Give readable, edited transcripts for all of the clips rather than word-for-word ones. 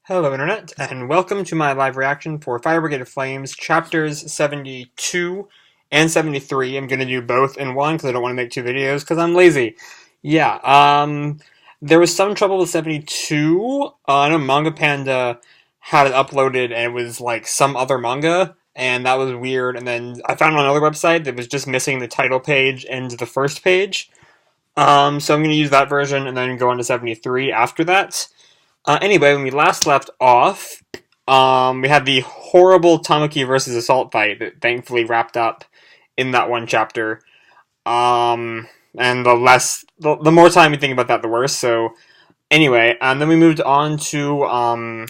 Hello Internet, and welcome to my live reaction for Fire Brigade of Flames, chapters 72 and 73. I'm going to do both in one because I don't want to make two videos because I'm lazy. Yeah, there was some trouble with 72. I know Manga Panda had it uploaded and it was like some other manga, and that was weird. And then I found on another website that was just missing the title page and the first page. So I'm going to use that version and then go on to 73 after that. Anyway, when we last left off, we had the horrible Tamaki versus Assault fight that thankfully wrapped up in that one chapter. And the more time we think about that, the worse. So, anyway, and then we moved on to,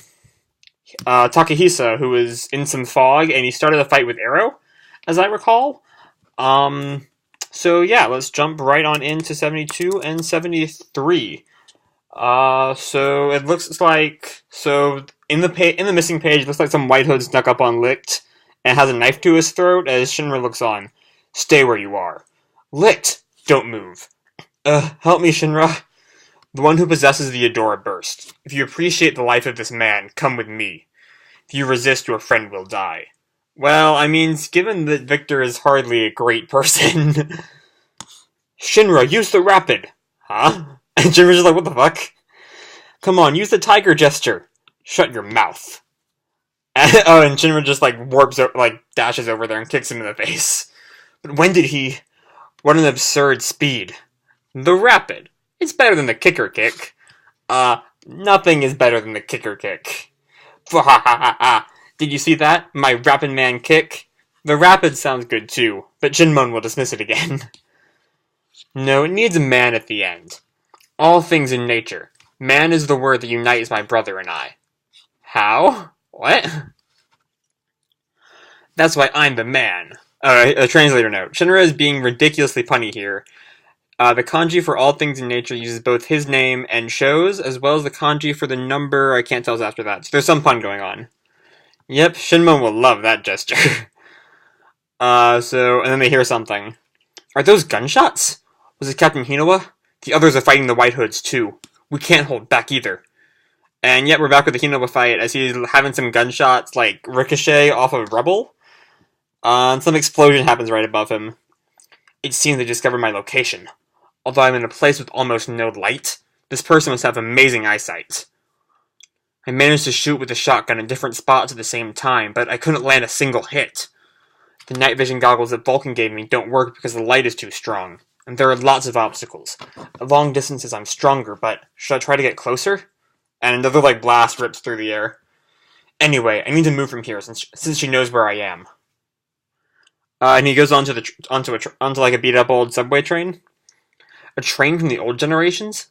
Takahisa, who was in some fog, and he started a fight with Arrow, as I recall. So yeah, let's jump right on into 72 and 73. So it looks like, in the missing page, it looks like some White Hood snuck up on Licht and has a knife to his throat as Shinra looks on. Stay where you are. Licht, don't move. Help me, Shinra. The one who possesses the Adora burst. If you appreciate the life of this man, come with me. If you resist, your friend will die. Well, I mean, given that Victor is hardly a great person. Shinra, use the rapid. Huh? And Shinra's just like, what the fuck? Come on, use the tiger gesture. Shut your mouth. And Shinra just dashes over there and kicks him in the face. But when did he? What an absurd speed. The rapid. It's better than the kicker kick. Nothing is better than the kicker kick. Did you see that? My rapid man kick? The rapid sounds good too, but Shinmon will dismiss it again. No, it needs a man at the end. All things in nature. Man is the word that unites my brother and I. How? What? That's why I'm the man. A translator note. Shinra is being ridiculously punny here. The kanji for all things in nature uses both his name and shows, as well as the kanji for the number. I can't tell us after that. So there's some pun going on. Yep, Shinmon will love that gesture. And then they hear something. Are those gunshots? Was it Captain Hinawa? The others are fighting the White Hoods, too. We can't hold back either. And yet we're back with the Hinawa fight as he's having some gunshots, ricochet off of rubble. And some explosion happens right above him. It seems they discovered my location. Although I'm in a place with almost no light, this person must have amazing eyesight. I managed to shoot with the shotgun in different spots at the same time, but I couldn't land a single hit. The night vision goggles that Vulcan gave me don't work because the light is too strong. And there are lots of obstacles. At long distances I'm stronger, but should I try to get closer? And another blast rips through the air. Anyway, I need to move from here since she knows where I am. And he goes onto a beat up old subway train. A train from the old generations?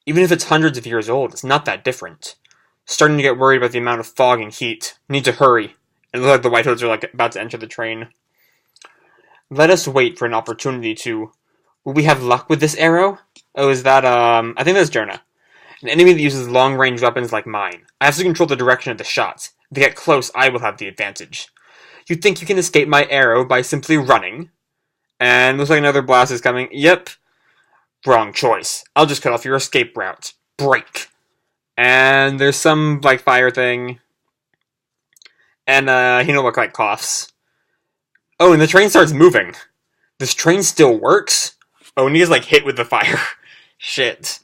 Even if it's hundreds of years old, it's not that different. Starting to get worried about the amount of fog and heat. Need to hurry. It looks like the White Hoods are about to enter the train. Let us wait for an opportunity to. Will we have luck with this arrow? Oh, is that, I think that's Jonah. An enemy that uses long-range weapons like mine. I have to control the direction of the shots. If they get close, I will have the advantage. You think you can escape my arrow by simply running? And looks like another blast is coming. Yep. Wrong choice. I'll just cut off your escape route. Break. And there's some, fire thing. And, Hinawa, coughs. Oh, and the train starts moving. This train still works? Oh, and he gets, hit with the fire. Shit.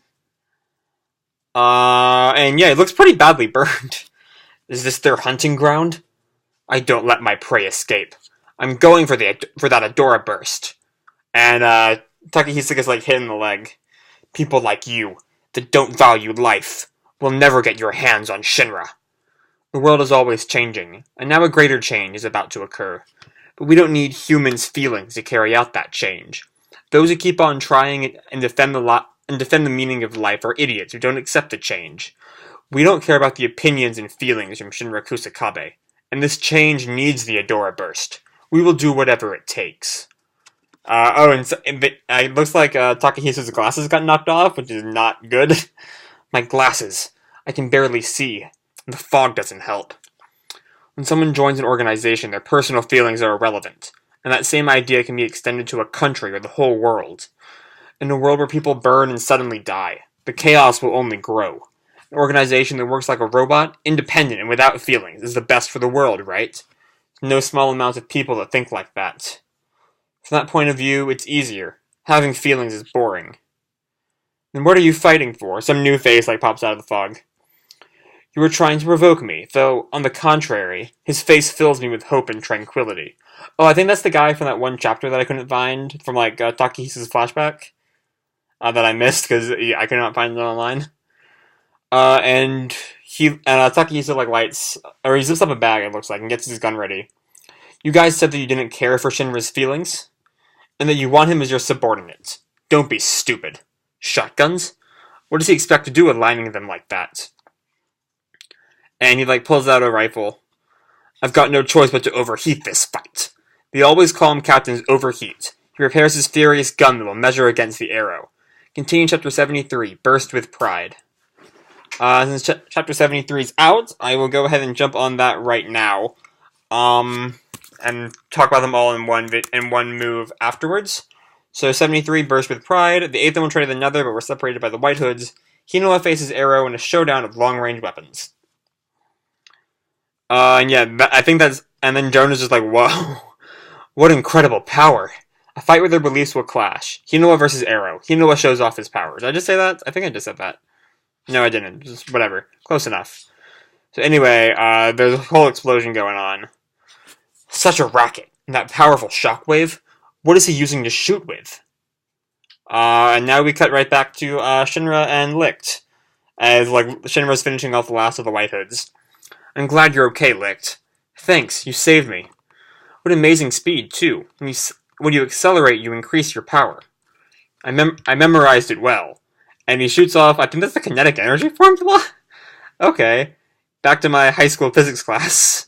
And yeah, it looks pretty badly burned. Is this their hunting ground? I don't let my prey escape. I'm going for that Adora burst. And, Takahisa gets, hit in the leg. People like you, that don't value life, will never get your hands on Shinra. The world is always changing, and now a greater change is about to occur. But we don't need humans' feelings to carry out that change. Those who keep on trying and defend the meaning of life are idiots who don't accept the change. We don't care about the opinions and feelings from Shinra Kusakabe, and this change needs the Adora burst. We will do whatever it takes. It looks like Takahisa's glasses got knocked off, which is not good. My glasses. I can barely see, and the fog doesn't help. When someone joins an organization, their personal feelings are irrelevant, and that same idea can be extended to a country or the whole world. In a world where people burn and suddenly die, the chaos will only grow. An organization that works like a robot, independent and without feelings, is the best for the world, right? No small amount of people that think like that. From that point of view, it's easier. Having feelings is boring. Then what are you fighting for? Some new face pops out of the fog. You were trying to provoke me, though, on the contrary, his face fills me with hope and tranquility. Oh, I think that's the guy from that one chapter that I couldn't find, from Takehisa's flashback, that I missed because I could not find it online. And Takehisa lights, or he zips up a bag, it looks like, and gets his gun ready. You guys said that you didn't care for Shinra's feelings, and that you want him as your subordinate. Don't be stupid. Shotguns? What does he expect to do aligning them like that? And he pulls out a rifle. I've got no choice but to overheat this fight. They always call him Captain's Overheat. He repairs his furious gun that will measure against the arrow. Continue chapter 73, Burst with Pride. Since chapter 73 is out, I will go ahead and jump on that right now. And talk about them all in one move afterwards. So 73, Burst with Pride. The 8th one traded another, but were separated by the White Hoods. Hinawa faces Arrow in a showdown of long-range weapons. And yeah, I think that's... And then Joan is just whoa. What incredible power. A fight where their beliefs will clash. Hinawa versus Arrow. Hinawa shows off his powers. Did I just say that? I think I just said that. No, I didn't. Just whatever. Close enough. So anyway, there's a whole explosion going on. Such a racket. And that powerful shockwave. What is he using to shoot with? And now we cut right back to Shinra and Licht. As Shinra's finishing off the last of the White Hoods. I'm glad you're okay, Licht. Thanks, you saved me. What amazing speed, too. When you accelerate, you increase your power. I memorized it well. And he shoots off, I think that's the kinetic energy formula? Okay. Back to my high school physics class.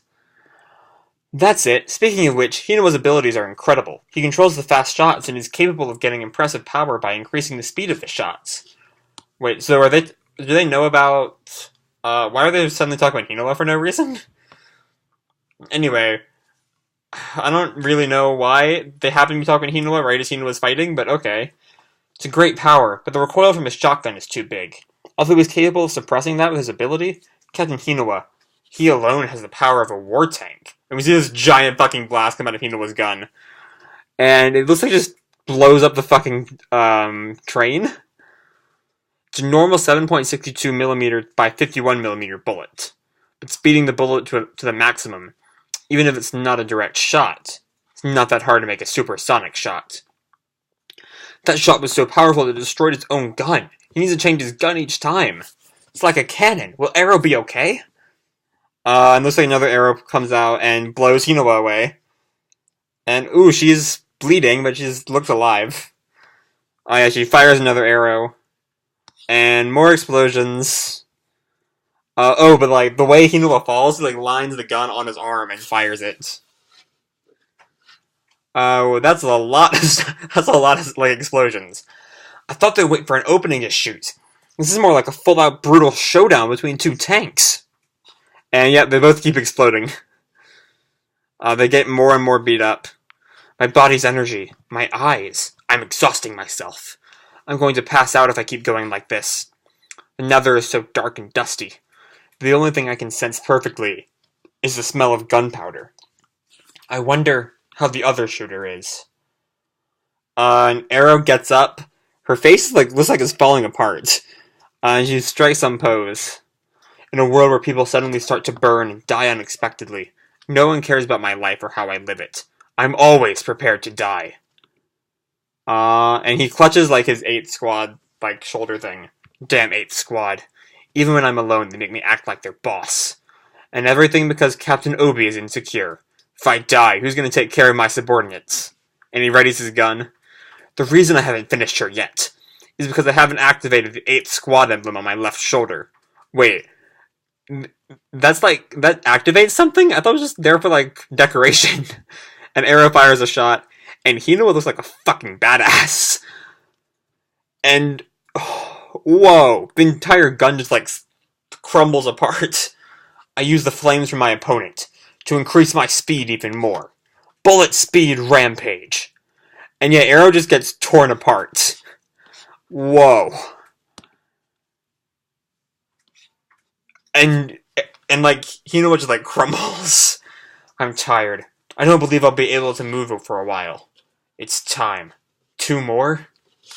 That's it. Speaking of which, Hinawa's abilities are incredible. He controls the fast shots and is capable of getting impressive power by increasing the speed of the shots. Wait, so do they know about... why are they suddenly talking about Hinawa for no reason? Anyway, I don't really know why they happen to be talking Hinawa right as Hinawa's fighting, but okay. It's a great power, but the recoil from his shotgun is too big. Although he's capable of suppressing that with his ability, Captain Hinawa, he alone has the power of a war tank. And we see this giant fucking blast come out of Hinawa's gun. And it looks like it just blows up the fucking train. It's a normal 7.62mm by 51mm bullet, but speeding the bullet to the maximum, even if it's not a direct shot. It's not that hard to make a supersonic shot. That shot was so powerful that it destroyed its own gun. He needs to change his gun each time. It's like a cannon. Will Arrow be okay? And looks like another arrow comes out and blows Hinawa away. And, ooh, she's bleeding, but she looks alive. Oh yeah, she fires another arrow. And more explosions. But the way Hinawa falls, he lines the gun on his arm and fires it. That's a lot of explosions. I thought they'd wait for an opening to shoot. This is more like a full-out brutal showdown between two tanks. And yeah, they both keep exploding. They get more and more beat up. My body's energy, my eyes, I'm exhausting myself. I'm going to pass out if I keep going like this. The nether is so dark and dusty. The only thing I can sense perfectly is the smell of gunpowder. I wonder how the other shooter is. An arrow gets up. Her face looks like it's falling apart. And she strikes some pose. In a world where people suddenly start to burn and die unexpectedly, no one cares about my life or how I live it. I'm always prepared to die. And he clutches his 8th squad shoulder thing. Damn 8th squad. Even when I'm alone, they make me act like their boss. And everything because Captain Obi is insecure. If I die, who's gonna take care of my subordinates? And he readies his gun. The reason I haven't finished her yet is because I haven't activated the 8th squad emblem on my left shoulder. Wait. That activates something? I thought it was just there for decoration. And Arrow fires a shot, and Hinawa looks like a fucking badass. And whoa, the entire gun just crumbles apart. I use the flames from my opponent to increase my speed even more. Bullet speed rampage. And yeah, Arrow just gets torn apart. Whoa. And, and like, Hinawa just, like, crumbles. I'm tired. I don't believe I'll be able to move for a while. It's time. 2 more?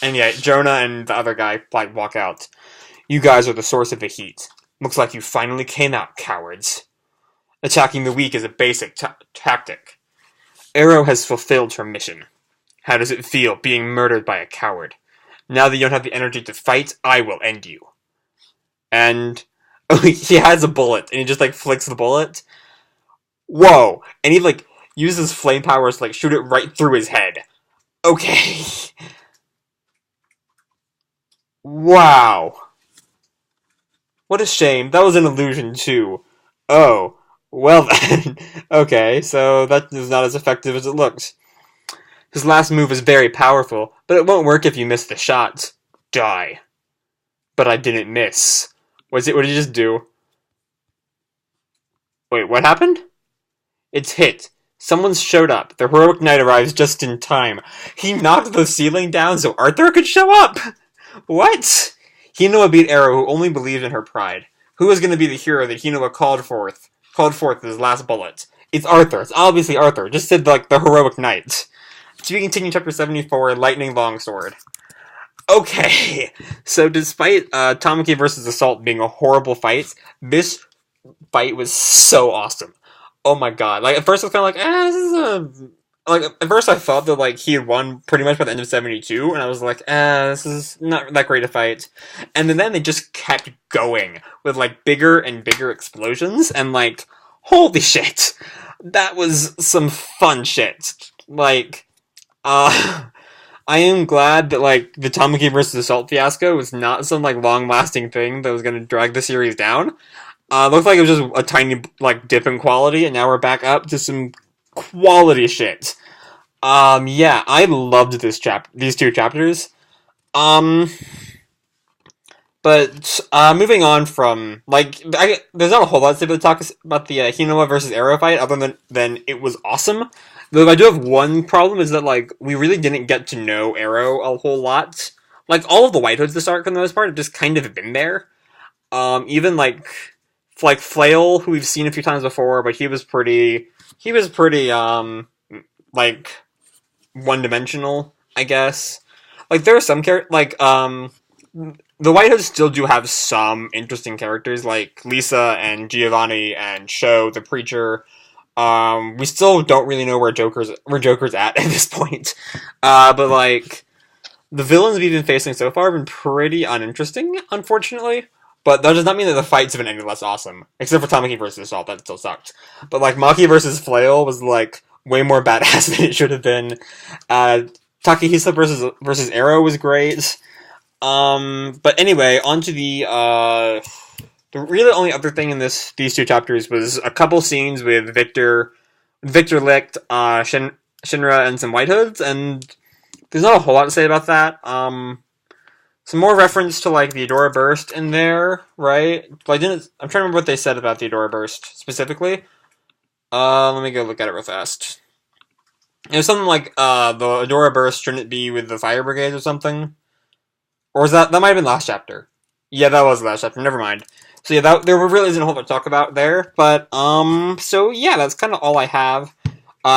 And yeah, Jonah and the other guy, like, walk out. You guys are the source of the heat. Looks like you finally came out, cowards. Attacking the weak is a basic tactic. Arrow has fulfilled her mission. How does it feel being murdered by a coward? Now that you don't have the energy to fight, I will end you. And he has a bullet, and he just, like, flicks the bullet. Whoa! And he, like, uses flame powers to, like, shoot it right through his head. Okay. Wow. What a shame. That was an illusion, too. Oh. Well then. Okay, so that is not as effective as it looks. His last move is very powerful, but it won't work if you miss the shot. Die. But I didn't miss. What did he just do? Wait, what happened? It's hit. Someone's showed up. The heroic knight arrives just in time. He knocked the ceiling down so Arthur could show up! What? Hinawa beat Arrow, who only believed in her pride. Who was going to be the hero that Hinawa called forth with his last bullet? It's Arthur. It's obviously Arthur. Just said, like, the heroic knight. To be continued, chapter 74, Lightning Longsword. Okay, so despite Tamaki versus Assault being a horrible fight, this fight was so awesome. Oh my god. Like, at first I was kind of like, this is a... Like, at first I thought that, like, he had won pretty much by the end of 72, and I was like, this is not that great a fight. And then they just kept going with, like, bigger and bigger explosions, and, like, holy shit. That was some fun shit. Like, I am glad that, like, the Tamaki vs. Assault fiasco was not some, like, long-lasting thing that was gonna drag the series down. Looked like it was just a tiny, like, dip in quality, and now we're back up to some quality shit. Yeah, I loved these 2 chapters. But, moving on from, like, there's not a whole lot to talk about the Hinawa versus Arrow fight, other than it was awesome. Though I do have one problem, is that, like, we really didn't get to know Arrow a whole lot. Like, all of the White Hoods to start, for the most part, have just kind of been there. Even, like Flail, who we've seen a few times before, but he was pretty, like, one-dimensional, I guess. Like, there are some the White Hoods still do have some interesting characters, like Lisa and Giovanni and Sho, the Preacher. We still don't really know where Joker's at this point. But, like, the villains we've been facing so far have been pretty uninteresting, unfortunately. But that does not mean that the fights have been any less awesome. Except for Tamaki vs. Assault, that still sucked. But, like, Maki vs. Flail was, like, way more badass than it should have been. Takahisa versus Arrow was great. But anyway, on to the really only other thing in these 2 chapters was a couple scenes with Victor Licht, Shinra, and some White Hoods, and there's not a whole lot to say about that. Some more reference to, like, the Adora Burst in there, right? But I'm trying to remember what they said about the Adora Burst, specifically. Let me go look at it real fast. It was something like, the Adora Burst shouldn't be with the Fire Brigade or something. Or was that might have been last chapter. Yeah, that was the last chapter, never mind. So yeah, there really isn't a whole lot to talk about there, but, so yeah, that's kind of all I have,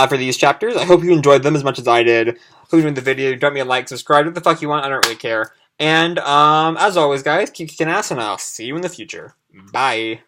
for these chapters. I hope you enjoyed them as much as I did. Hope you enjoyed the video, drop me a like, subscribe, what the fuck you want, I don't really care. And, as always, guys, keep kicking ass, and I'll see you in the future. Bye.